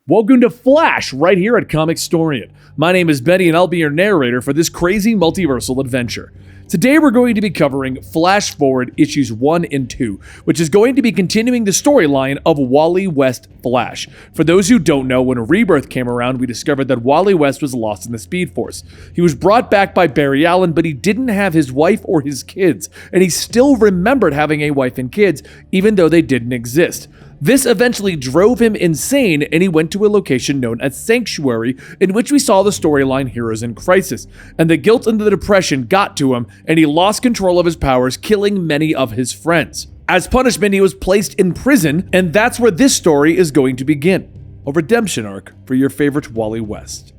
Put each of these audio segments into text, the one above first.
Welcome to Flash, right here at Comicstorian. My name is Benny and I'll be your narrator for this crazy multiversal adventure. Today we're going to be covering Flash Forward issues 1 and 2, which is going to be continuing the storyline of Wally West Flash. For those who don't know, when Rebirth came around, we discovered that Wally West was lost in the Speed Force. He was brought back by Barry Allen, but he didn't have his wife or his kids, and he still remembered having a wife and kids, even though they didn't exist. This eventually drove him insane, and he went to a location known as Sanctuary, in which we saw the storyline Heroes in Crisis, and the guilt and the depression got to him, and he lost control of his powers, killing many of his friends. As punishment, he was placed in prison, and that's where this story is going to begin. A redemption arc for your favorite Wally West.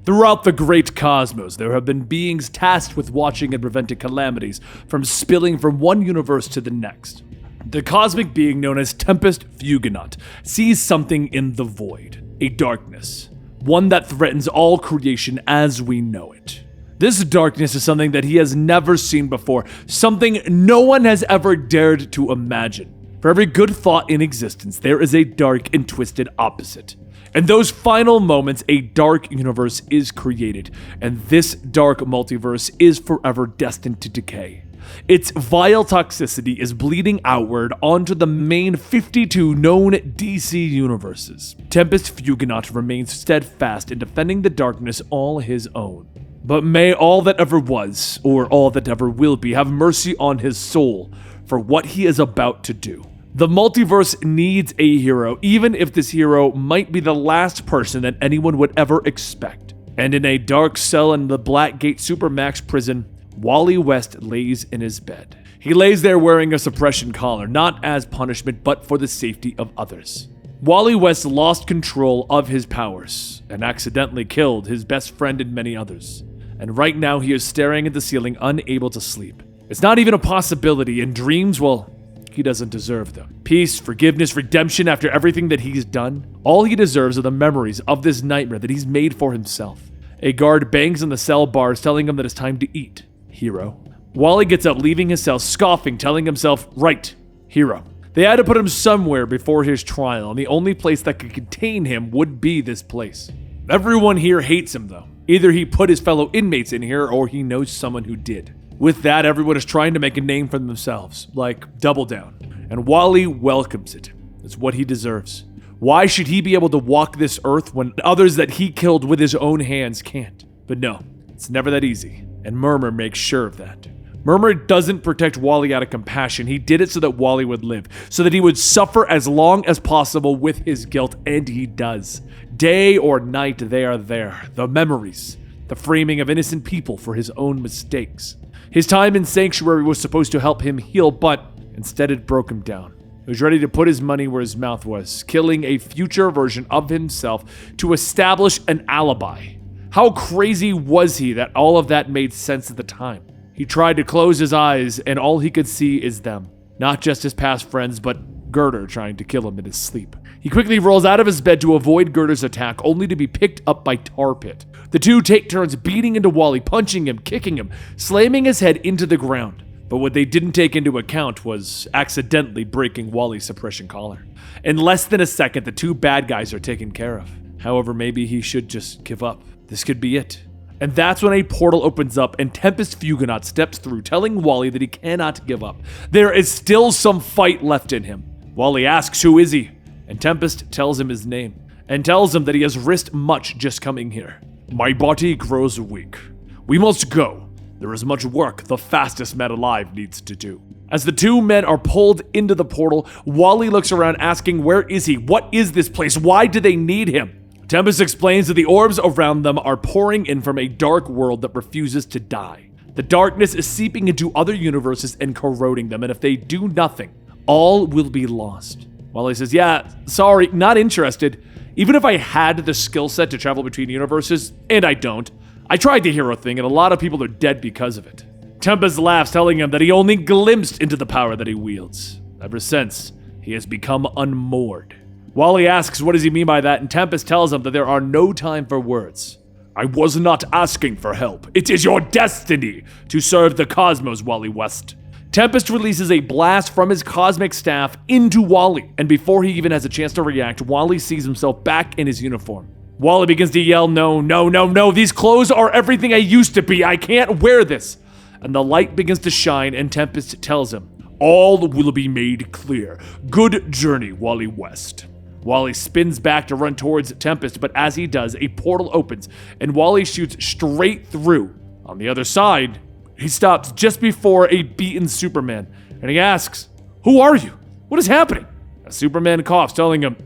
Throughout the great cosmos, there have been beings tasked with watching and preventing calamities from spilling from one universe to the next. The cosmic being known as Tempest Fugonaut sees something in the void, a darkness, one that threatens all creation as we know it. This darkness is something that he has never seen before, something no one has ever dared to imagine. For every good thought in existence, there is a dark and twisted opposite. In those final moments, a dark universe is created, and this dark multiverse is forever destined to decay. Its vile toxicity is bleeding outward onto the main 52 known DC universes. Tempest Fugonaut remains steadfast in defending the darkness all his own. But may all that ever was, or all that ever will be, have mercy on his soul for what he is about to do. The multiverse needs a hero, even if this hero might be the last person that anyone would ever expect. And in a dark cell in the Blackgate Supermax prison, Wally West lays in his bed. He lays there wearing a suppression collar, not as punishment, but for the safety of others. Wally West lost control of his powers and accidentally killed his best friend and many others. And right now he is staring at the ceiling, unable to sleep. It's not even a possibility, and dreams, well, he doesn't deserve them. Peace, forgiveness, redemption after everything that he's done. All he deserves are the memories of this nightmare that he's made for himself. A guard bangs on the cell bars, telling him that it's time to eat. Hero. Wally gets up, leaving his cell, scoffing, telling himself, right, hero. They had to put him somewhere before his trial, and the only place that could contain him would be this place. Everyone here hates him, though. Either he put his fellow inmates in here, or he knows someone who did. With that, everyone is trying to make a name for themselves, like Double Down. And Wally welcomes it. It's what he deserves. Why should he be able to walk this earth when others that he killed with his own hands can't? But no, it's never that easy. And Murmur makes sure of that. Murmur doesn't protect Wally out of compassion. He did it so that Wally would live, so that he would suffer as long as possible with his guilt, and he does. Day or night, they are there. The memories, the framing of innocent people for his own mistakes. His time in Sanctuary was supposed to help him heal, but instead it broke him down. He was ready to put his money where his mouth was, killing a future version of himself to establish an alibi. How crazy was he that all of that made sense at the time? He tried to close his eyes, and all he could see is them. Not just his past friends, but Girder trying to kill him in his sleep. He quickly rolls out of his bed to avoid Girder's attack, only to be picked up by Tar Pit. The two take turns beating into Wally, punching him, kicking him, slamming his head into the ground. But what they didn't take into account was accidentally breaking Wally's suppression collar. In less than a second, the two bad guys are taken care of. However, maybe he should just give up. This could be it. And that's when a portal opens up and Tempest Fugonaut steps through, telling Wally that he cannot give up. There is still some fight left in him. Wally asks who is he, and Tempest tells him his name, and tells him that he has risked much just coming here. My body grows weak. We must go. There is much work the fastest man alive needs to do. As the two men are pulled into the portal, Wally looks around asking, where is he? What is this place? Why do they need him? Tempest explains that the orbs around them are pouring in from a dark world that refuses to die. The darkness is seeping into other universes and corroding them, and if they do nothing, all will be lost. Wally says, yeah, sorry, not interested. Even if I had the skill set to travel between universes, and I don't, I tried the hero thing, and a lot of people are dead because of it. Tempest laughs, telling him that he only glimpsed into the power that he wields. Ever since, he has become unmoored. Wally asks what does he mean by that, and Tempest tells him that there are no time for words. I was not asking for help. It is your destiny to serve the cosmos, Wally West. Tempest releases a blast from his cosmic staff into Wally, and before he even has a chance to react, Wally sees himself back in his uniform. Wally begins to yell, "No, no, no, no, these clothes are everything I used to be, I can't wear this." And the light begins to shine, and Tempest tells him, "All will be made clear. Good journey, Wally West." Wally spins back to run towards Tempest, but as he does, a portal opens, and Wally shoots straight through. On the other side, he stops just before a beaten Superman, and he asks, "Who are you? What is happening?" As Superman coughs, telling him,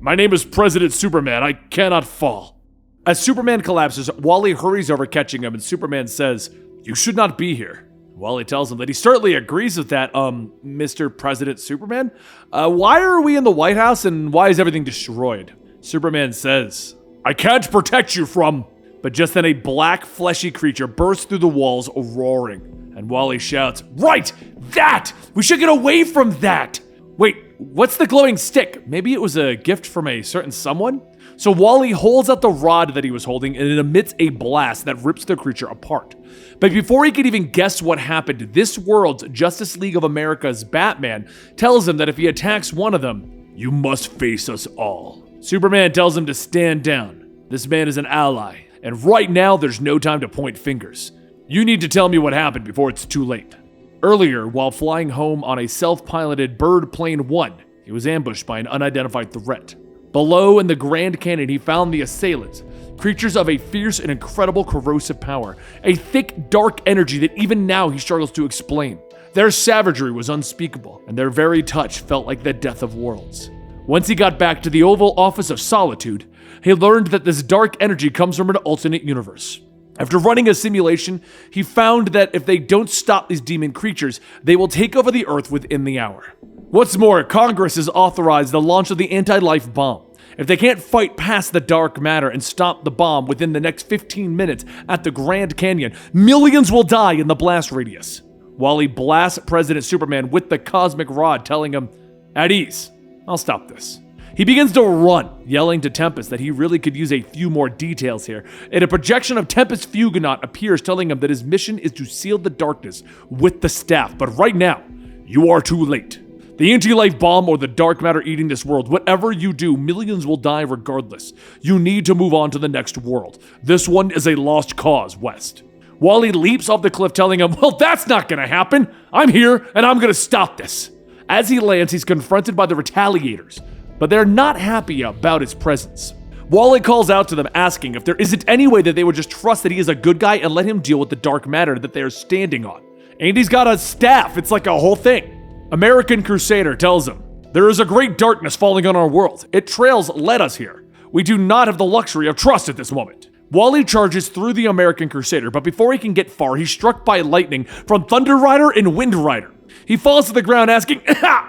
"My name is President Superman. I cannot fall." As Superman collapses, Wally hurries over, catching him, and Superman says, "You should not be here." Wally tells him that he certainly agrees with that, Mr. President Superman. Why are we in the White House, and why is everything destroyed? Superman says, "I can't protect you from..." But just then a black, fleshy creature bursts through the walls, roaring. And Wally shouts, "Right! That! We should get away from that!" Wait, what's the glowing stick? Maybe it was a gift from a certain someone? So Wally holds out the rod that he was holding, and it emits a blast that rips the creature apart. But before he could even guess what happened, this world's Justice League of America's Batman tells him that if he attacks one of them, "You must face us all." Superman tells him to stand down. This man is an ally, and right now there's no time to point fingers. You need to tell me what happened before it's too late. Earlier, while flying home on a self-piloted Bird Plane 1, he was ambushed by an unidentified threat. Below in the Grand Canyon, he found the assailants, creatures of a fierce and incredible corrosive power, a thick, dark energy that even now he struggles to explain. Their savagery was unspeakable, and their very touch felt like the death of worlds. Once he got back to the Oval Office of Solitude, he learned that this dark energy comes from an alternate universe. After running a simulation, he found that if they don't stop these demon creatures, they will take over the Earth within the hour. What's more, Congress has authorized the launch of the anti-life bomb. If they can't fight past the dark matter and stop the bomb within the next 15 minutes at the Grand Canyon, millions will die in the blast radius. Wally blasts President Superman with the cosmic rod, telling him, "At ease, I'll stop this." He begins to run, yelling to Tempest that he really could use a few more details here, and a projection of Tempest Fugonaut appears, telling him that his mission is to seal the darkness with the staff. But right now, you are too late. The anti-life bomb or the dark matter eating this world, whatever you do, millions will die regardless. You need to move on to the next world. This one is a lost cause, West. Wally leaps off the cliff, telling him, "Well, that's not gonna happen. I'm here, and I'm gonna stop this." As he lands, he's confronted by the Retaliators, but they're not happy about his presence. Wally calls out to them, asking if there isn't any way that they would just trust that he is a good guy and let him deal with the dark matter that they are standing on. And he's got a staff. It's like a whole thing. American Crusader tells him, "There is a great darkness falling on our world. Its trails led us here. We do not have the luxury of trust at this moment." Wally charges through the American Crusader, but before he can get far, he's struck by lightning from Thunder Rider and Wind Rider. He falls to the ground asking,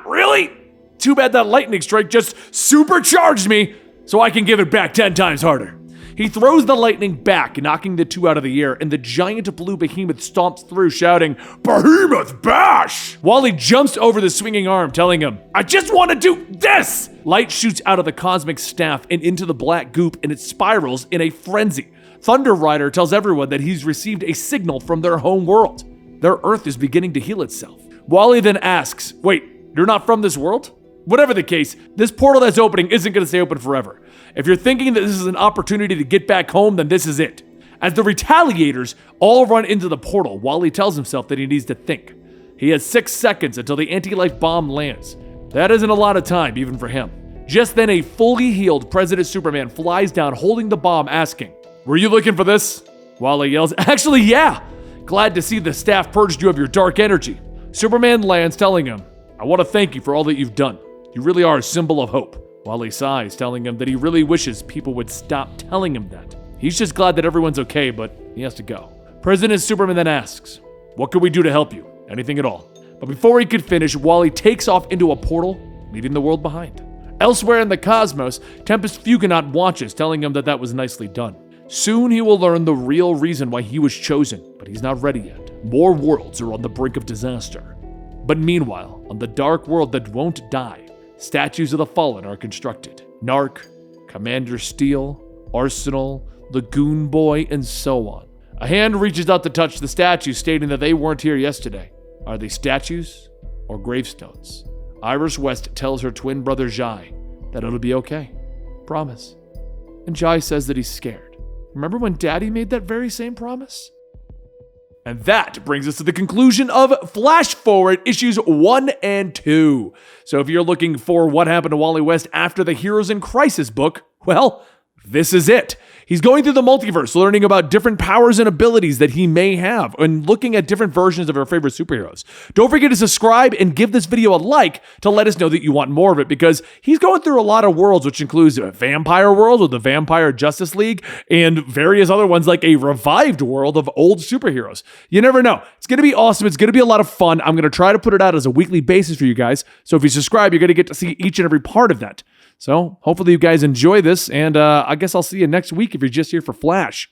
"Really? Too bad that lightning strike just supercharged me, so I can give it back 10 times harder." He throws the lightning back, knocking the two out of the air, and the giant blue behemoth stomps through, shouting, "Behemoth bash!" Wally jumps over the swinging arm, telling him, "I just want to do this!" Light shoots out of the cosmic staff and into the black goop, and it spirals in a frenzy. Thunder Rider tells everyone that he's received a signal from their home world. Their Earth is beginning to heal itself. Wally then asks, "Wait, you're not from this world?" Whatever the case, this portal that's opening isn't going to stay open forever. If you're thinking that this is an opportunity to get back home, then this is it. As the Retaliators all run into the portal, Wally tells himself that he needs to think. He has 6 seconds until the anti-life bomb lands. That isn't a lot of time, even for him. Just then, a fully healed President Superman flies down holding the bomb, asking, "Were you looking for this?" Wally yells, "Actually, yeah! Glad to see the staff purged you of your dark energy." Superman lands, telling him, "I want to thank you for all that you've done. You really are a symbol of hope." Wally sighs, telling him that he really wishes people would stop telling him that. He's just glad that everyone's okay, but he has to go. President Superman then asks, "What can we do to help you? Anything at all?" But before he could finish, Wally takes off into a portal, leaving the world behind. Elsewhere in the cosmos, Tempest Fugonaut watches, telling him that that was nicely done. Soon he will learn the real reason why he was chosen, but he's not ready yet. More worlds are on the brink of disaster. But meanwhile, on the dark world that won't die, statues of the fallen are constructed. Narc, Commander Steel, Arsenal, Lagoon Boy, and so on. A hand reaches out to touch the statue, stating that they weren't here yesterday. Are they statues or gravestones? Iris West tells her twin brother Jai that it'll be okay. Promise. And Jai says that he's scared. Remember when Daddy made that very same promise? And that brings us to the conclusion of Flash Forward issues 1 and 2. So if you're looking for what happened to Wally West after the Heroes in Crisis book, well, this is it. He's going through the multiverse, learning about different powers and abilities that he may have, and looking at different versions of our favorite superheroes. Don't forget to subscribe and give this video a like to let us know that you want more of it, because he's going through a lot of worlds, which includes a vampire world with the Vampire Justice League and various other ones like a revived world of old superheroes. You never know. It's going to be awesome. It's going to be a lot of fun. I'm going to try to put it out as a weekly basis for you guys. So if you subscribe, you're going to get to see each and every part of that. So hopefully you guys enjoy this, and I guess I'll see you next week if you're just here for Flash.